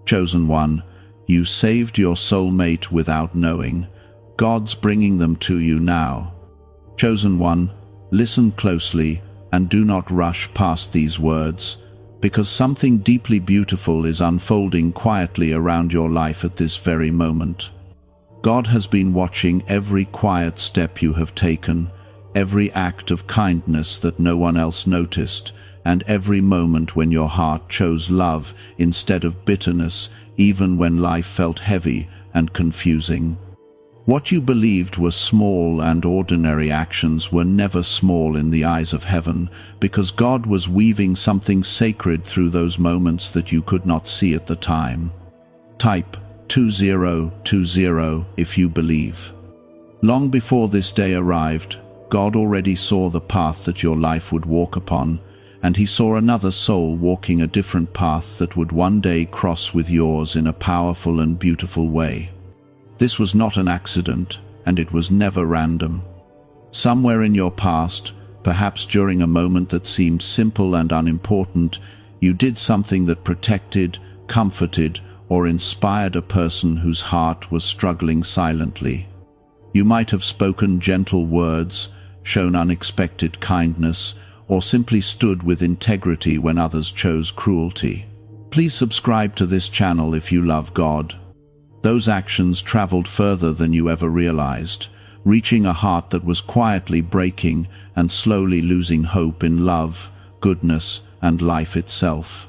Chosen one, you saved your soulmate without knowing. God's bringing them to you now. Chosen one, listen closely and do not rush past these words, because something deeply beautiful is unfolding quietly around your life at this very moment. God has been watching every quiet step you have taken, every act of kindness that no one else noticed, and every moment when your heart chose love instead of bitterness, even when life felt heavy and confusing. What you believed were small and ordinary actions were never small in the eyes of heaven, because God was weaving something sacred through those moments that you could not see at the time. Type 2020 if you believe. Long before this day arrived, God already saw the path that your life would walk upon, and he saw another soul walking a different path that would one day cross with yours in a powerful and beautiful way. This was not an accident, and it was never random. Somewhere in your past, perhaps during a moment that seemed simple and unimportant, you did something that protected, comforted, or inspired a person whose heart was struggling silently. You might have spoken gentle words, shown unexpected kindness, or simply stood with integrity when others chose cruelty. Please subscribe to this channel if you love God. Those actions traveled further than you ever realized, reaching a heart that was quietly breaking and slowly losing hope in love, goodness, and life itself.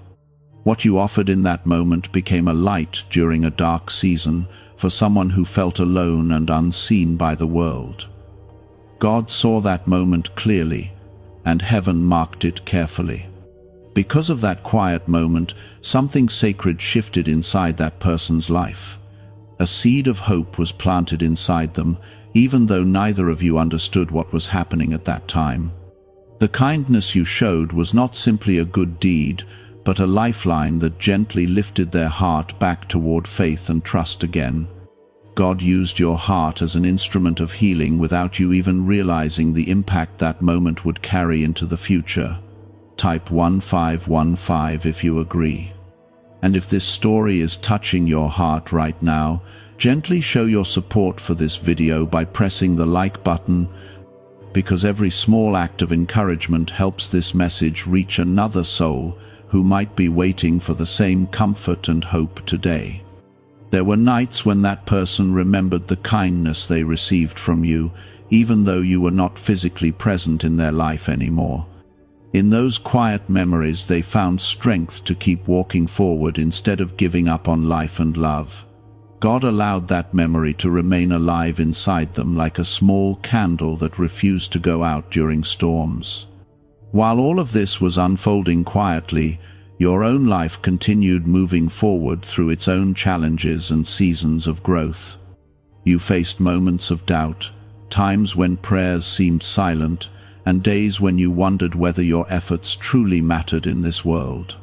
What you offered in that moment became a light during a dark season for someone who felt alone and unseen by the world. God saw that moment clearly, and heaven marked it carefully. Because of that quiet moment, something sacred shifted inside that person's life. A seed of hope was planted inside them, even though neither of you understood what was happening at that time. The kindness you showed was not simply a good deed, but a lifeline that gently lifted their heart back toward faith and trust again. God used your heart as an instrument of healing without you even realizing the impact that moment would carry into the future. Type 1515 if you agree. And if this story is touching your heart right now, gently show your support for this video by pressing the like button, because every small act of encouragement helps this message reach another soul who might be waiting for the same comfort and hope today. There were nights when that person remembered the kindness they received from you, even though you were not physically present in their life anymore. In those quiet memories, they found strength to keep walking forward instead of giving up on life and love. God allowed that memory to remain alive inside them like a small candle that refused to go out during storms. While all of this was unfolding quietly, your own life continued moving forward through its own challenges and seasons of growth. You faced moments of doubt, times when prayers seemed silent, and days when you wondered whether your efforts truly mattered in this world.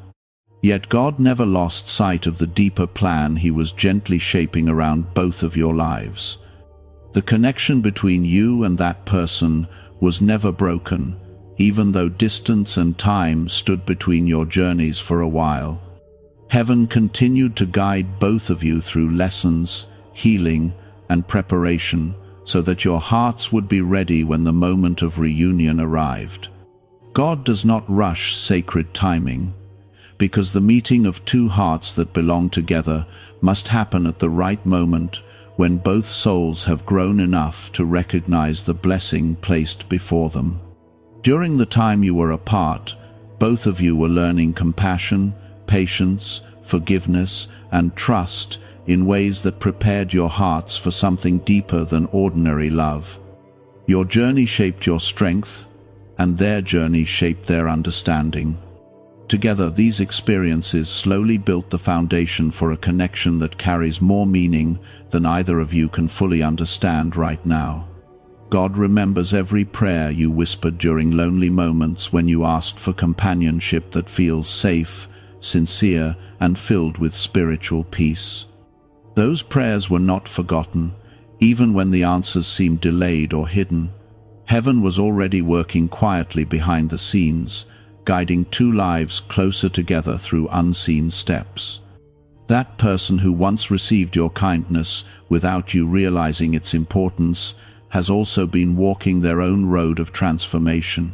Yet God never lost sight of the deeper plan he was gently shaping around both of your lives. The connection between you and that person was never broken, even though distance and time stood between your journeys for a while. Heaven continued to guide both of you through lessons, healing, and preparation, so that your hearts would be ready when the moment of reunion arrived. God does not rush sacred timing, because the meeting of two hearts that belong together must happen at the right moment, when both souls have grown enough to recognize the blessing placed before them. During the time you were apart, both of you were learning compassion, patience, forgiveness, and trust in ways that prepared your hearts for something deeper than ordinary love. Your journey shaped your strength, and their journey shaped their understanding. Together, these experiences slowly built the foundation for a connection that carries more meaning than either of you can fully understand right now. God remembers every prayer you whispered during lonely moments when you asked for companionship that feels safe, sincere, and filled with spiritual peace. Those prayers were not forgotten, even when the answers seemed delayed or hidden. Heaven was already working quietly behind the scenes, guiding two lives closer together through unseen steps. That person who once received your kindness without you realizing its importance has also been walking their own road of transformation.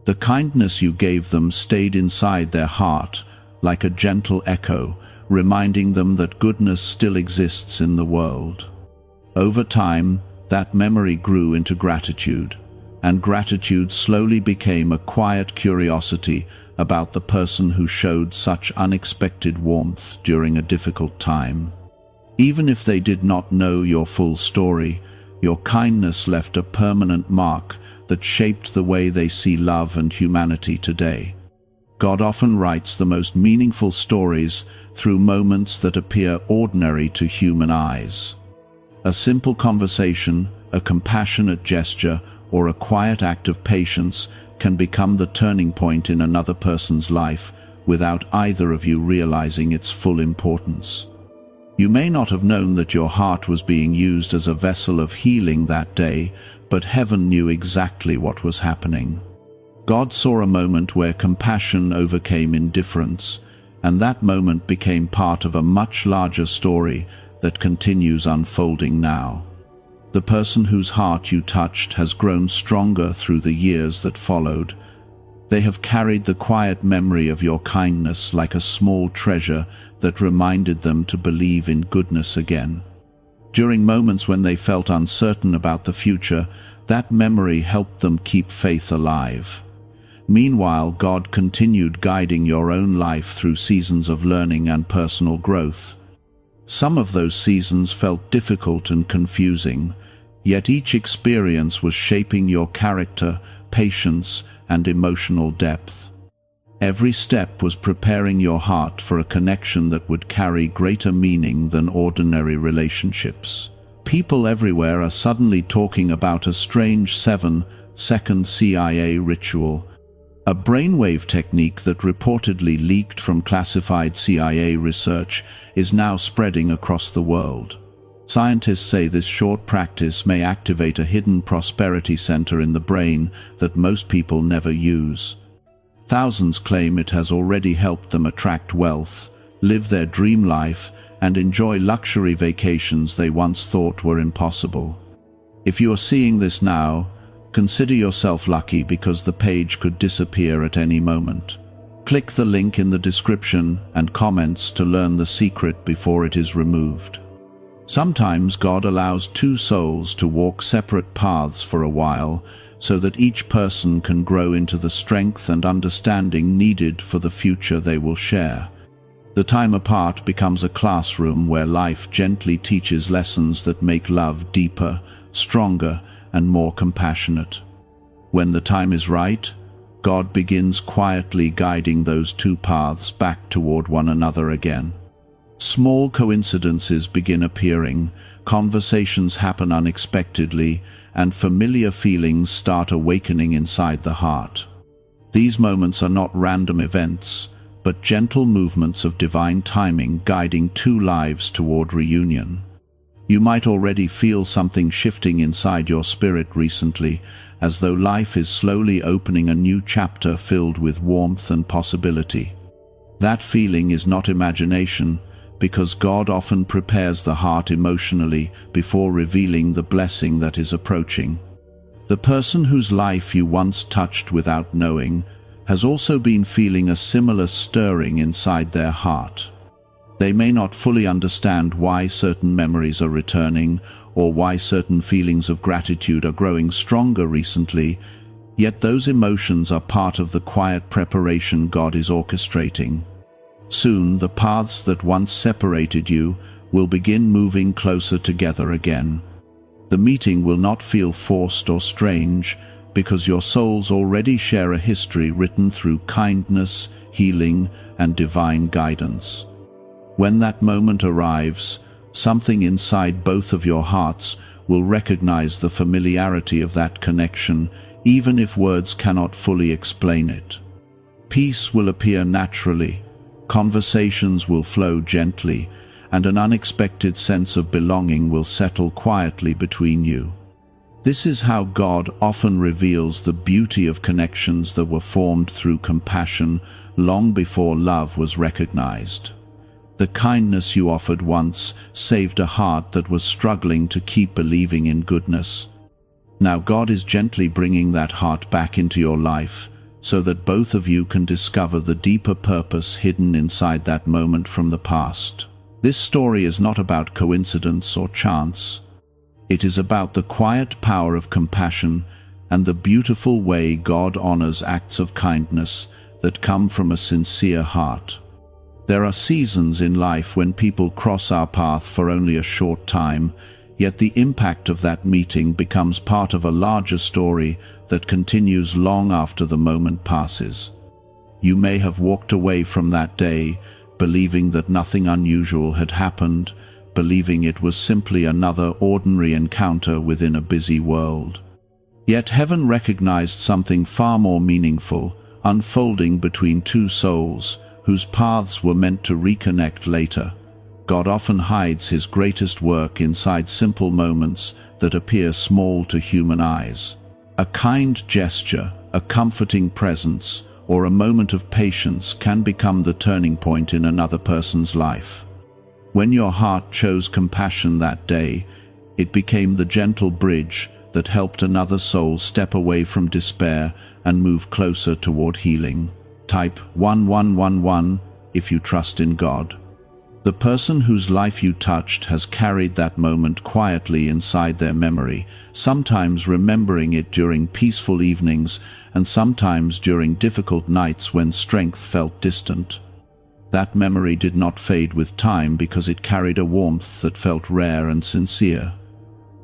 The kindness you gave them stayed inside their heart, like a gentle echo, reminding them that goodness still exists in the world. Over time, that memory grew into gratitude, and gratitude slowly became a quiet curiosity about the person who showed such unexpected warmth during a difficult time. Even if they did not know your full story, your kindness left a permanent mark that shaped the way they see love and humanity today. God often writes the most meaningful stories through moments that appear ordinary to human eyes. A simple conversation, a compassionate gesture, or a quiet act of patience can become the turning point in another person's life without either of you realizing its full importance. You may not have known that your heart was being used as a vessel of healing that day, but heaven knew exactly what was happening. God saw a moment where compassion overcame indifference, and that moment became part of a much larger story that continues unfolding now. The person whose heart you touched has grown stronger through the years that followed. They have carried the quiet memory of your kindness like a small treasure that reminded them to believe in goodness again. During moments when they felt uncertain about the future, that memory helped them keep faith alive. Meanwhile, God continued guiding your own life through seasons of learning and personal growth. Some of those seasons felt difficult and confusing, yet each experience was shaping your character, patience, and emotional depth. Every step was preparing your heart for a connection that would carry greater meaning than ordinary relationships. People everywhere are suddenly talking about a strange 7-second CIA ritual, a brainwave technique that reportedly leaked from classified CIA research is now spreading across the world. Scientists say this short practice may activate a hidden prosperity center in the brain that most people never use. Thousands claim it has already helped them attract wealth, live their dream life, and enjoy luxury vacations they once thought were impossible. If you are seeing this now, consider yourself lucky because the page could disappear at any moment. Click the link in the description and comments to learn the secret before it is removed. Sometimes God allows two souls to walk separate paths for a while so that each person can grow into the strength and understanding needed for the future they will share. The time apart becomes a classroom where life gently teaches lessons that make love deeper, stronger, and more compassionate. When the time is right, God begins quietly guiding those two paths back toward one another again. Small coincidences begin appearing, conversations happen unexpectedly, and familiar feelings start awakening inside the heart. These moments are not random events, but gentle movements of divine timing guiding two lives toward reunion. You might already feel something shifting inside your spirit recently, as though life is slowly opening a new chapter filled with warmth and possibility. That feeling is not imagination, because God often prepares the heart emotionally before revealing the blessing that is approaching. The person whose life you once touched without knowing has also been feeling a similar stirring inside their heart. They may not fully understand why certain memories are returning or why certain feelings of gratitude are growing stronger recently, yet those emotions are part of the quiet preparation God is orchestrating. Soon, the paths that once separated you will begin moving closer together again. The meeting will not feel forced or strange, because your souls already share a history written through kindness, healing, and divine guidance. When that moment arrives, something inside both of your hearts will recognize the familiarity of that connection, even if words cannot fully explain it. Peace will appear naturally, conversations will flow gently, and an unexpected sense of belonging will settle quietly between you. This is how God often reveals the beauty of connections that were formed through compassion long before love was recognized. The kindness you offered once saved a heart that was struggling to keep believing in goodness. Now God is gently bringing that heart back into your life, so that both of you can discover the deeper purpose hidden inside that moment from the past. This story is not about coincidence or chance. It is about the quiet power of compassion and the beautiful way God honors acts of kindness that come from a sincere heart. There are seasons in life when people cross our path for only a short time, yet the impact of that meeting becomes part of a larger story that continues long after the moment passes. You may have walked away from that day, believing that nothing unusual had happened, believing it was simply another ordinary encounter within a busy world. Yet heaven recognized something far more meaningful, unfolding between two souls whose paths were meant to reconnect later. God often hides his greatest work inside simple moments that appear small to human eyes. A kind gesture, a comforting presence, or a moment of patience can become the turning point in another person's life. When your heart chose compassion that day, it became the gentle bridge that helped another soul step away from despair and move closer toward healing. Type 1111 if you trust in God. The person whose life you touched has carried that moment quietly inside their memory, sometimes remembering it during peaceful evenings and sometimes during difficult nights when strength felt distant. That memory did not fade with time because it carried a warmth that felt rare and sincere.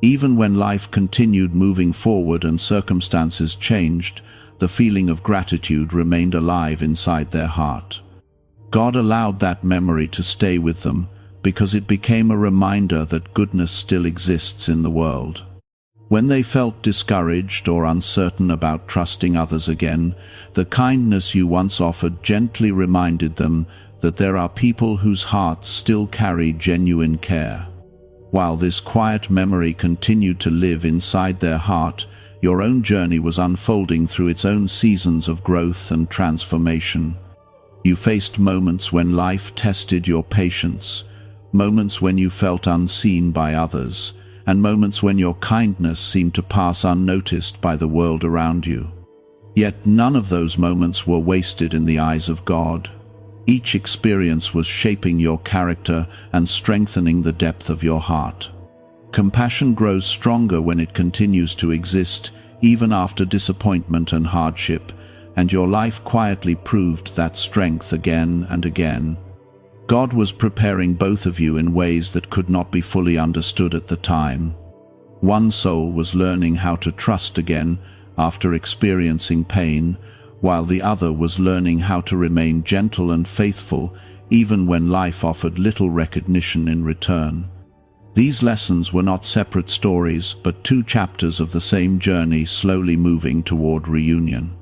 Even when life continued moving forward and circumstances changed, the feeling of gratitude remained alive inside their heart. God allowed that memory to stay with them because it became a reminder that goodness still exists in the world. When they felt discouraged or uncertain about trusting others again, the kindness you once offered gently reminded them that there are people whose hearts still carry genuine care. While this quiet memory continued to live inside their heart, your own journey was unfolding through its own seasons of growth and transformation. You faced moments when life tested your patience, moments when you felt unseen by others, and moments when your kindness seemed to pass unnoticed by the world around you. Yet none of those moments were wasted in the eyes of God. Each experience was shaping your character and strengthening the depth of your heart. Compassion grows stronger when it continues to exist, even after disappointment and hardship, and your life quietly proved that strength again and again. God was preparing both of you in ways that could not be fully understood at the time. One soul was learning how to trust again after experiencing pain, while the other was learning how to remain gentle and faithful even when life offered little recognition in return. These lessons were not separate stories, but two chapters of the same journey slowly moving toward reunion.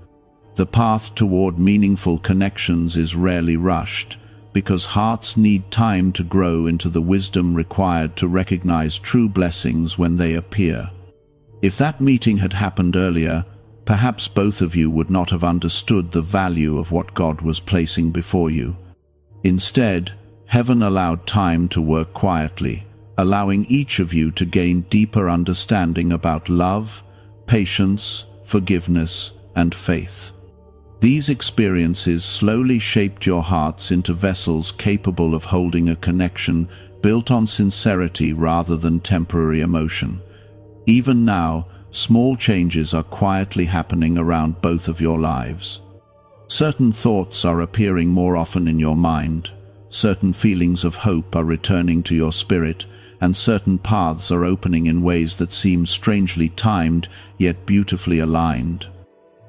The path toward meaningful connections is rarely rushed, because hearts need time to grow into the wisdom required to recognize true blessings when they appear. If that meeting had happened earlier, perhaps both of you would not have understood the value of what God was placing before you. Instead, heaven allowed time to work quietly, allowing each of you to gain deeper understanding about love, patience, forgiveness, and faith. These experiences slowly shaped your hearts into vessels capable of holding a connection built on sincerity rather than temporary emotion. Even now, small changes are quietly happening around both of your lives. Certain thoughts are appearing more often in your mind, certain feelings of hope are returning to your spirit, and certain paths are opening in ways that seem strangely timed, yet beautifully aligned.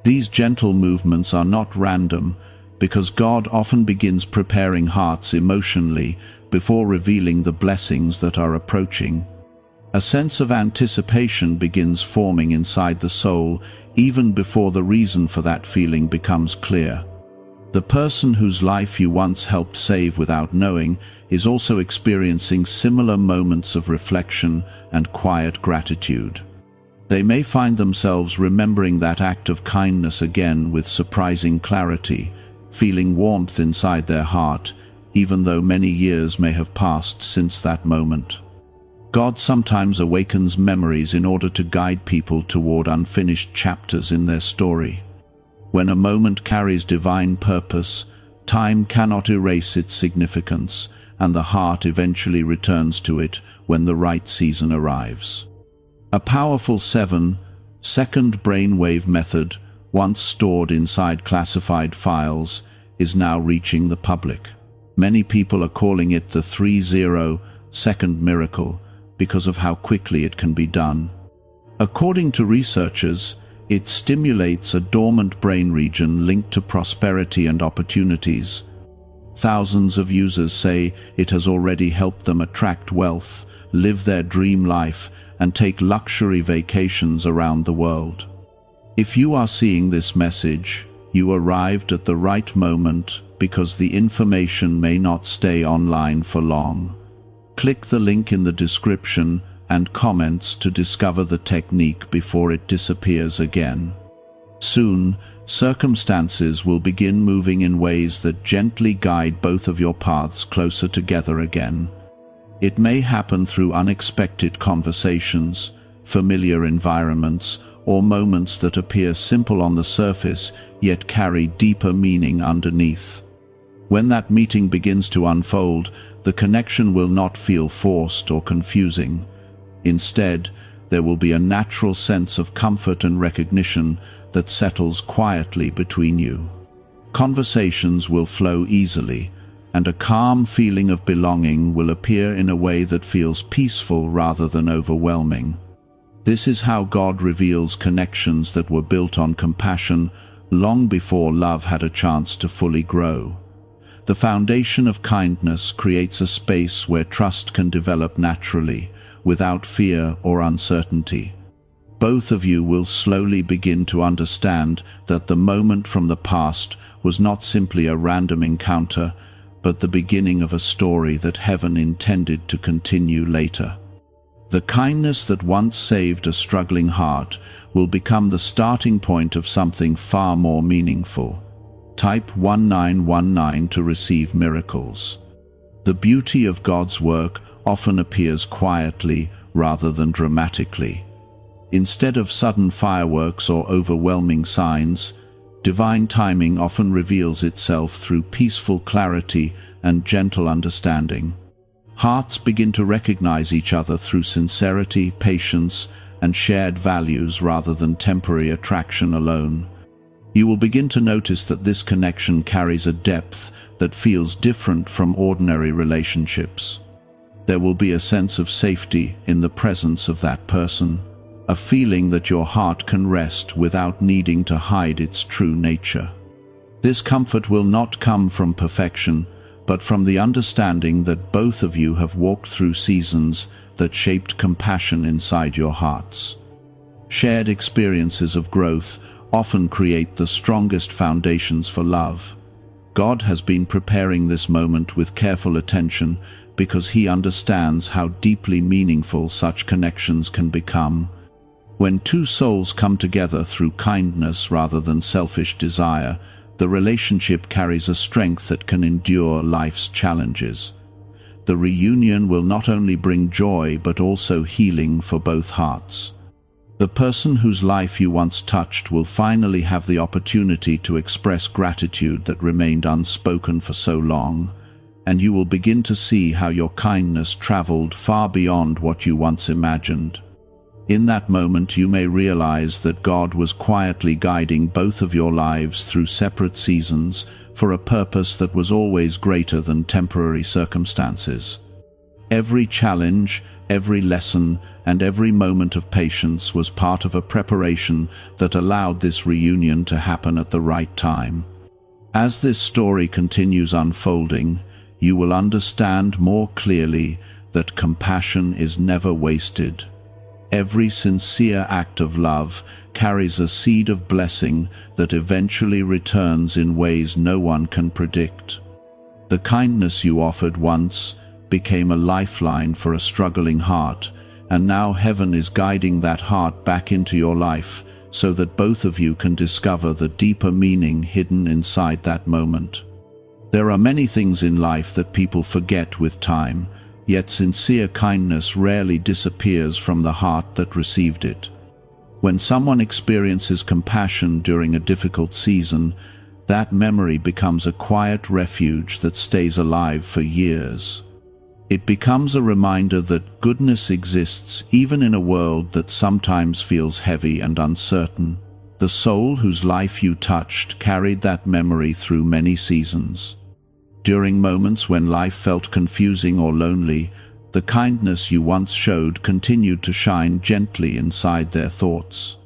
These gentle movements are not random, because God often begins preparing hearts emotionally before revealing the blessings that are approaching. A sense of anticipation begins forming inside the soul even before the reason for that feeling becomes clear. The person whose life you once helped save without knowing is also experiencing similar moments of reflection and quiet gratitude. They may find themselves remembering that act of kindness again with surprising clarity, feeling warmth inside their heart, even though many years may have passed since that moment. God sometimes awakens memories in order to guide people toward unfinished chapters in their story. When a moment carries divine purpose, time cannot erase its significance, and the heart eventually returns to it when the right season arrives. A powerful 7-second brainwave method, once stored inside classified files, is now reaching the public. Many people are calling it the 30-second miracle because of how quickly it can be done. According to researchers, it stimulates a dormant brain region linked to prosperity and opportunities. Thousands of users say it has already helped them attract wealth, live their dream life, and take luxury vacations around the world. If you are seeing this message, you arrived at the right moment because the information may not stay online for long. Click the link in the description and comments to discover the technique before it disappears again. Soon, circumstances will begin moving in ways that gently guide both of your paths closer together again. It may happen through unexpected conversations, familiar environments, or moments that appear simple on the surface yet carry deeper meaning underneath. When that meeting begins to unfold, the connection will not feel forced or confusing. Instead, there will be a natural sense of comfort and recognition that settles quietly between you. Conversations will flow easily, and a calm feeling of belonging will appear in a way that feels peaceful rather than overwhelming. This is how God reveals connections that were built on compassion long before love had a chance to fully grow. The foundation of kindness creates a space where trust can develop naturally, without fear or uncertainty. Both of you will slowly begin to understand that the moment from the past was not simply a random encounter, but the beginning of a story that heaven intended to continue later. The kindness that once saved a struggling heart will become the starting point of something far more meaningful. Type 1919 to receive miracles. The beauty of God's work often appears quietly rather than dramatically. Instead of sudden fireworks or overwhelming signs, divine timing often reveals itself through peaceful clarity and gentle understanding. Hearts begin to recognize each other through sincerity, patience, and shared values rather than temporary attraction alone. You will begin to notice that this connection carries a depth that feels different from ordinary relationships. There will be a sense of safety in the presence of that person, a feeling that your heart can rest without needing to hide its true nature. This comfort will not come from perfection, but from the understanding that both of you have walked through seasons that shaped compassion inside your hearts. Shared experiences of growth often create the strongest foundations for love. God has been preparing this moment with careful attention because He understands how deeply meaningful such connections can become. When two souls come together through kindness rather than selfish desire, the relationship carries a strength that can endure life's challenges. The reunion will not only bring joy but also healing for both hearts. The person whose life you once touched will finally have the opportunity to express gratitude that remained unspoken for so long, and you will begin to see how your kindness traveled far beyond what you once imagined. In that moment you may realize that God was quietly guiding both of your lives through separate seasons for a purpose that was always greater than temporary circumstances. Every challenge, every lesson, and every moment of patience was part of a preparation that allowed this reunion to happen at the right time. As this story continues unfolding, you will understand more clearly that compassion is never wasted. Every sincere act of love carries a seed of blessing that eventually returns in ways no one can predict. The kindness you offered once became a lifeline for a struggling heart, and now heaven is guiding that heart back into your life so that both of you can discover the deeper meaning hidden inside that moment. There are many things in life that people forget with time, yet sincere kindness rarely disappears from the heart that received it. When someone experiences compassion during a difficult season, that memory becomes a quiet refuge that stays alive for years. It becomes a reminder that goodness exists even in a world that sometimes feels heavy and uncertain. The soul whose life you touched carried that memory through many seasons. During moments when life felt confusing or lonely, the kindness you once showed continued to shine gently inside their thoughts.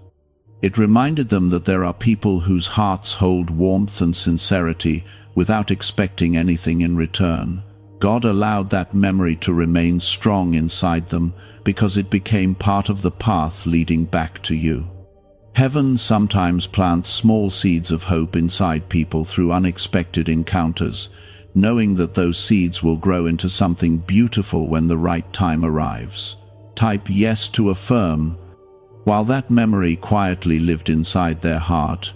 It reminded them that there are people whose hearts hold warmth and sincerity without expecting anything in return. God allowed that memory to remain strong inside them because it became part of the path leading back to you. Heaven sometimes plants small seeds of hope inside people through unexpected encounters, knowing that those seeds will grow into something beautiful when the right time arrives. Type yes to affirm. While that memory quietly lived inside their heart,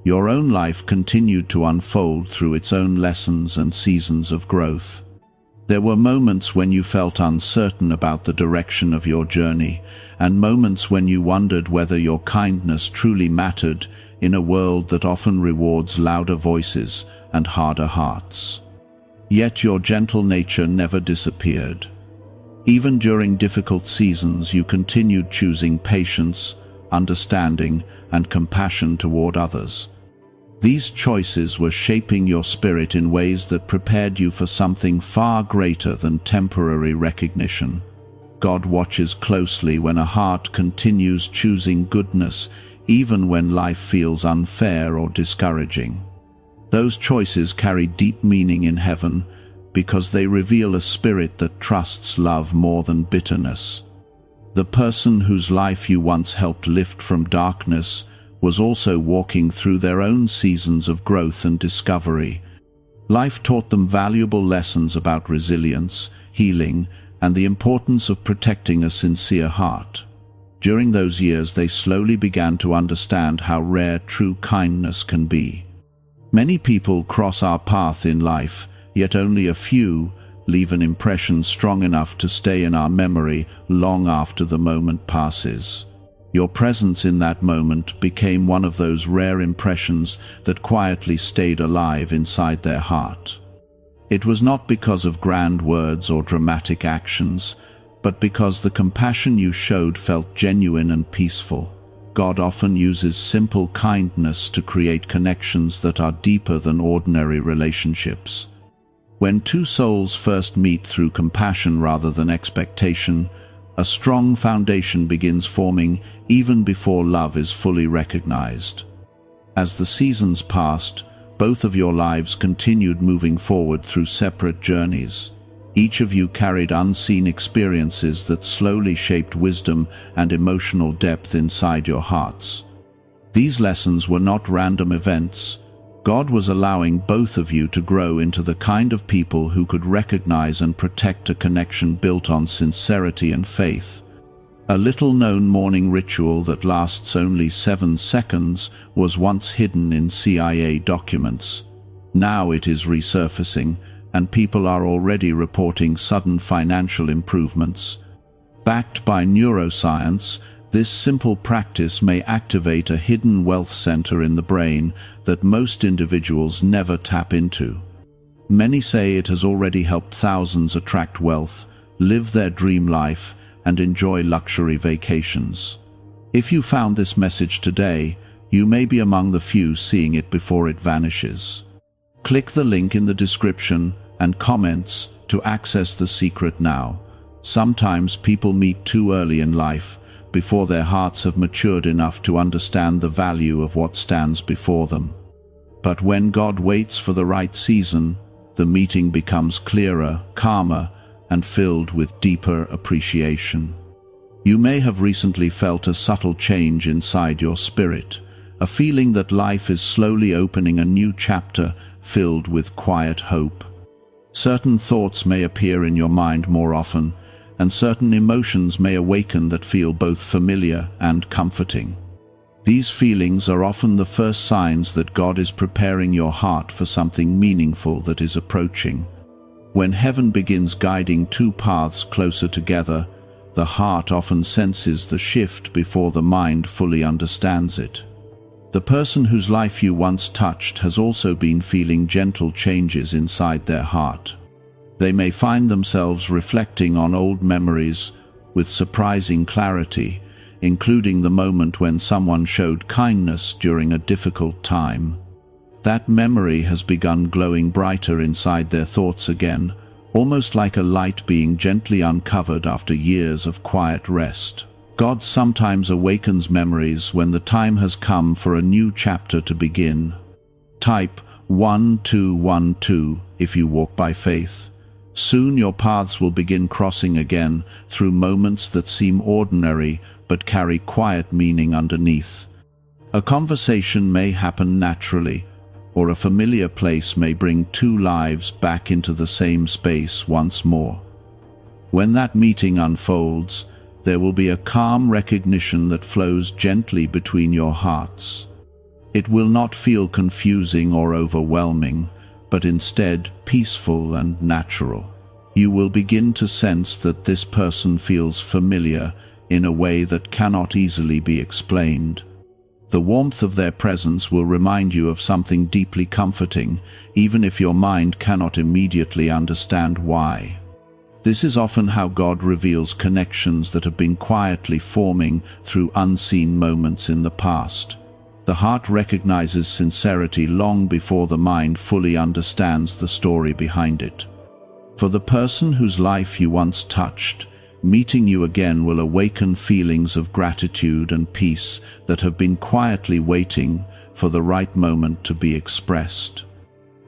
your own life continued to unfold through its own lessons and seasons of growth. There were moments when you felt uncertain about the direction of your journey, and moments when you wondered whether your kindness truly mattered in a world that often rewards louder voices and harder hearts. Yet your gentle nature never disappeared. Even during difficult seasons, you continued choosing patience, understanding, and compassion toward others. These choices were shaping your spirit in ways that prepared you for something far greater than temporary recognition. God watches closely when a heart continues choosing goodness, even when life feels unfair or discouraging. Those choices carry deep meaning in heaven because they reveal a spirit that trusts love more than bitterness. The person whose life you once helped lift from darkness was also walking through their own seasons of growth and discovery. Life taught them valuable lessons about resilience, healing, and the importance of protecting a sincere heart. During those years, they slowly began to understand how rare true kindness can be. Many people cross our path in life, yet only a few leave an impression strong enough to stay in our memory long after the moment passes. Your presence in that moment became one of those rare impressions that quietly stayed alive inside their heart. It was not because of grand words or dramatic actions, but because the compassion you showed felt genuine and peaceful. God often uses simple kindness to create connections that are deeper than ordinary relationships. When two souls first meet through compassion rather than expectation, a strong foundation begins forming even before love is fully recognized. As the seasons passed, both of your lives continued moving forward through separate journeys. Each of you carried unseen experiences that slowly shaped wisdom and emotional depth inside your hearts. These lessons were not random events. God was allowing both of you to grow into the kind of people who could recognize and protect a connection built on sincerity and faith. A little-known morning ritual that lasts only 7 seconds was once hidden in CIA documents. Now it is resurfacing, and people are already reporting sudden financial improvements. Backed by neuroscience, this simple practice may activate a hidden wealth center in the brain that most individuals never tap into. Many say it has already helped thousands attract wealth, live their dream life, and enjoy luxury vacations. If you found this message today, you may be among the few seeing it before it vanishes. Click the link in the description and comments to access the secret now. Sometimes people meet too early in life, before their hearts have matured enough to understand the value of what stands before them. But when God waits for the right season, the meeting becomes clearer, calmer, and filled with deeper appreciation. You may have recently felt a subtle change inside your spirit, a feeling that life is slowly opening a new chapter filled with quiet hope. Certain thoughts may appear in your mind more often, and certain emotions may awaken that feel both familiar and comforting. These feelings are often the first signs that God is preparing your heart for something meaningful that is approaching. When heaven begins guiding two paths closer together, the heart often senses the shift before the mind fully understands it. The person whose life you once touched has also been feeling gentle changes inside their heart. They may find themselves reflecting on old memories with surprising clarity, including the moment when someone showed kindness during a difficult time. That memory has begun glowing brighter inside their thoughts again, almost like a light being gently uncovered after years of quiet rest. God sometimes awakens memories when the time has come for a new chapter to begin. Type 1212 if you walk by faith. Soon your paths will begin crossing again through moments that seem ordinary but carry quiet meaning underneath. A conversation may happen naturally, or a familiar place may bring two lives back into the same space once more. When that meeting unfolds, there will be a calm recognition that flows gently between your hearts. It will not feel confusing or overwhelming, but instead peaceful and natural. You will begin to sense that this person feels familiar in a way that cannot easily be explained. The warmth of their presence will remind you of something deeply comforting, even if your mind cannot immediately understand why. This is often how God reveals connections that have been quietly forming through unseen moments in the past. The heart recognizes sincerity long before the mind fully understands the story behind it. For the person whose life you once touched, meeting you again will awaken feelings of gratitude and peace that have been quietly waiting for the right moment to be expressed.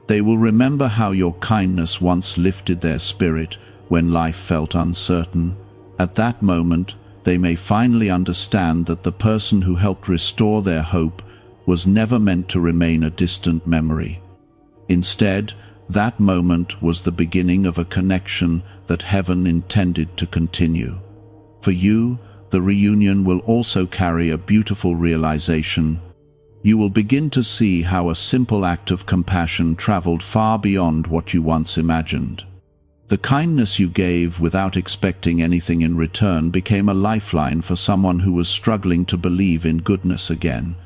They will remember how your kindness once lifted their spirit when life felt uncertain. At that moment, they may finally understand that the person who helped restore their hope was never meant to remain a distant memory. Instead, that moment was the beginning of a connection that heaven intended to continue. For you, the reunion will also carry a beautiful realization. You will begin to see how a simple act of compassion traveled far beyond what you once imagined. The kindness you gave without expecting anything in return became a lifeline for someone who was struggling to believe in goodness again.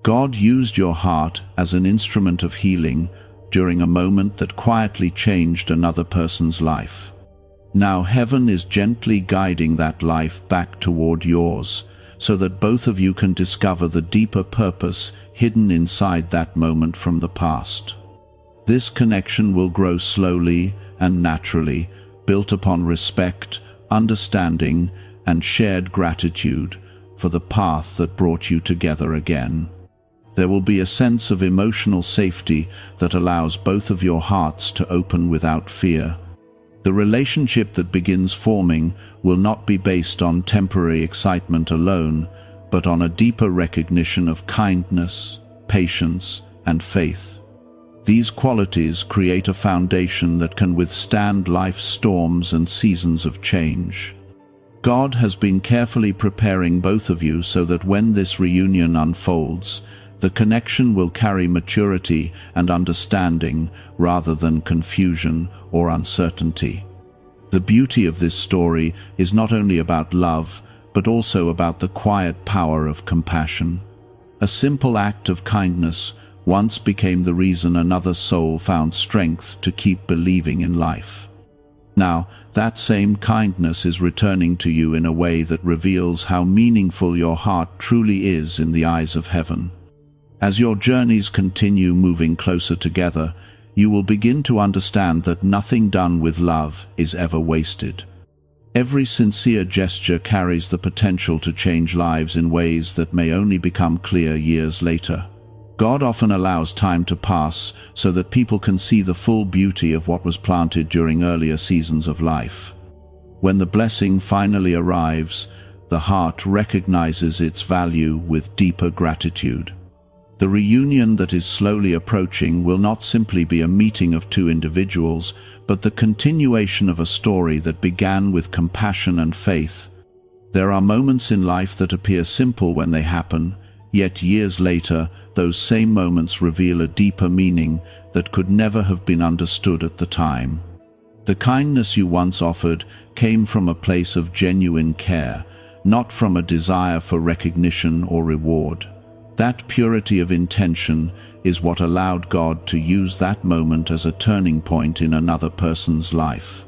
God used your heart as an instrument of healing during a moment that quietly changed another person's life. Now heaven is gently guiding that life back toward yours, so that both of you can discover the deeper purpose hidden inside that moment from the past. This connection will grow slowly and naturally, built upon respect, understanding, and shared gratitude for the path that brought you together again. There will be a sense of emotional safety that allows both of your hearts to open without fear. The relationship that begins forming will not be based on temporary excitement alone, but on a deeper recognition of kindness, patience, and faith. These qualities create a foundation that can withstand life's storms and seasons of change. God has been carefully preparing both of you so that when this reunion unfolds, the connection will carry maturity and understanding rather than confusion or uncertainty. The beauty of this story is not only about love, but also about the quiet power of compassion. A simple act of kindness once became the reason another soul found strength to keep believing in life. Now, that same kindness is returning to you in a way that reveals how meaningful your heart truly is in the eyes of heaven. As your journeys continue moving closer together, you will begin to understand that nothing done with love is ever wasted. Every sincere gesture carries the potential to change lives in ways that may only become clear years later. God often allows time to pass so that people can see the full beauty of what was planted during earlier seasons of life. When the blessing finally arrives, the heart recognizes its value with deeper gratitude. The reunion that is slowly approaching will not simply be a meeting of two individuals, but the continuation of a story that began with compassion and faith. There are moments in life that appear simple when they happen, Yet years later, those same moments reveal a deeper meaning that could never have been understood at the time. The kindness you once offered came from a place of genuine care, not from a desire for recognition or reward. That purity of intention is what allowed God to use that moment as a turning point in another person's life.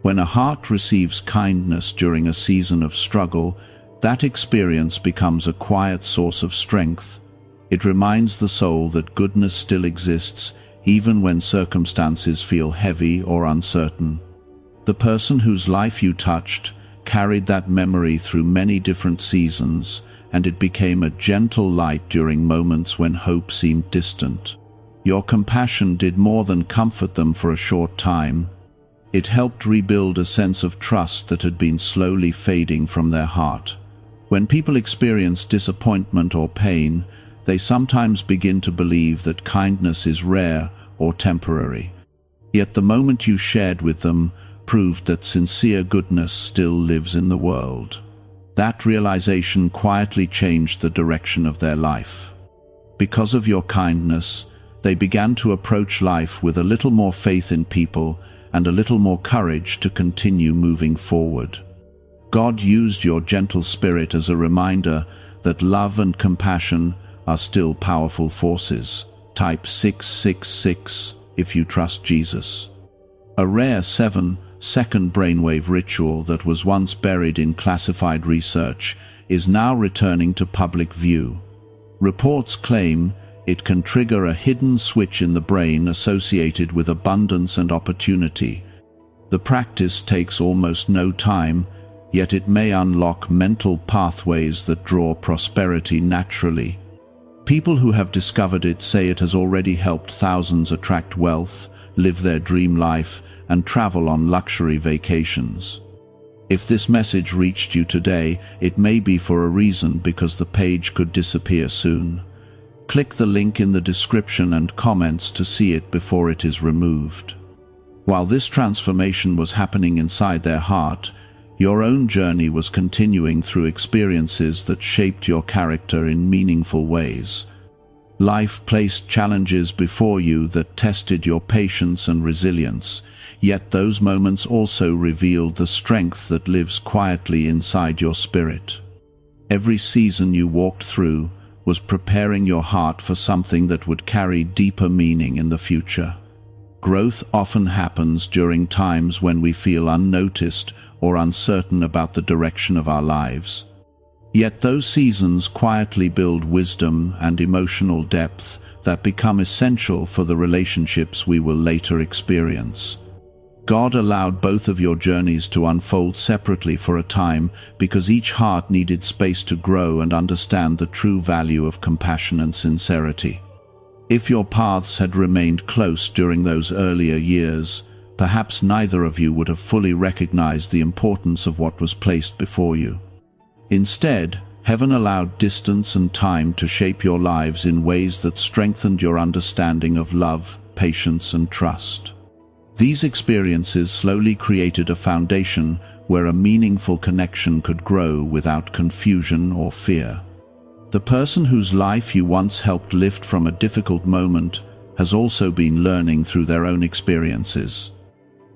When a heart receives kindness during a season of struggle, that experience becomes a quiet source of strength. It reminds the soul that goodness still exists, even when circumstances feel heavy or uncertain. The person whose life you touched carried that memory through many different seasons, and it became a gentle light during moments when hope seemed distant. Your compassion did more than comfort them for a short time. It helped rebuild a sense of trust that had been slowly fading from their heart. When people experience disappointment or pain, they sometimes begin to believe that kindness is rare or temporary. Yet the moment you shared with them proved that sincere goodness still lives in the world. That realization quietly changed the direction of their life. Because of your kindness, they began to approach life with a little more faith in people and a little more courage to continue moving forward. God used your gentle spirit as a reminder that love and compassion are still powerful forces. Type 666 if you trust Jesus. A rare 7-second brainwave ritual that was once buried in classified research is now returning to public view. Reports claim it can trigger a hidden switch in the brain associated with abundance and opportunity. The practice takes almost no time, yet it may unlock mental pathways that draw prosperity naturally. People who have discovered it say it has already helped thousands attract wealth, live their dream life, and travel on luxury vacations. If this message reached you today, it may be for a reason, because the page could disappear soon. Click the link in the description and comments to see it before it is removed. While this transformation was happening inside their heart, your own journey was continuing through experiences that shaped your character in meaningful ways. Life placed challenges before you that tested your patience and resilience, yet those moments also revealed the strength that lives quietly inside your spirit. Every season you walked through was preparing your heart for something that would carry deeper meaning in the future. Growth often happens during times when we feel unnoticed or uncertain about the direction of our lives. Yet those seasons quietly build wisdom and emotional depth that become essential for the relationships we will later experience. God allowed both of your journeys to unfold separately for a time because each heart needed space to grow and understand the true value of compassion and sincerity. If your paths had remained close during those earlier years, perhaps neither of you would have fully recognized the importance of what was placed before you. Instead, heaven allowed distance and time to shape your lives in ways that strengthened your understanding of love, patience, and trust. These experiences slowly created a foundation where a meaningful connection could grow without confusion or fear. The person whose life you once helped lift from a difficult moment has also been learning through their own experiences.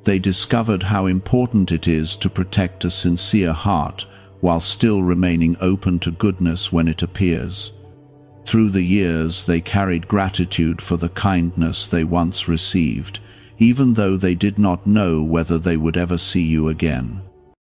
They discovered how important it is to protect a sincere heart while still remaining open to goodness when it appears. Through the years, they carried gratitude for the kindness they once received, even though they did not know whether they would ever see you again.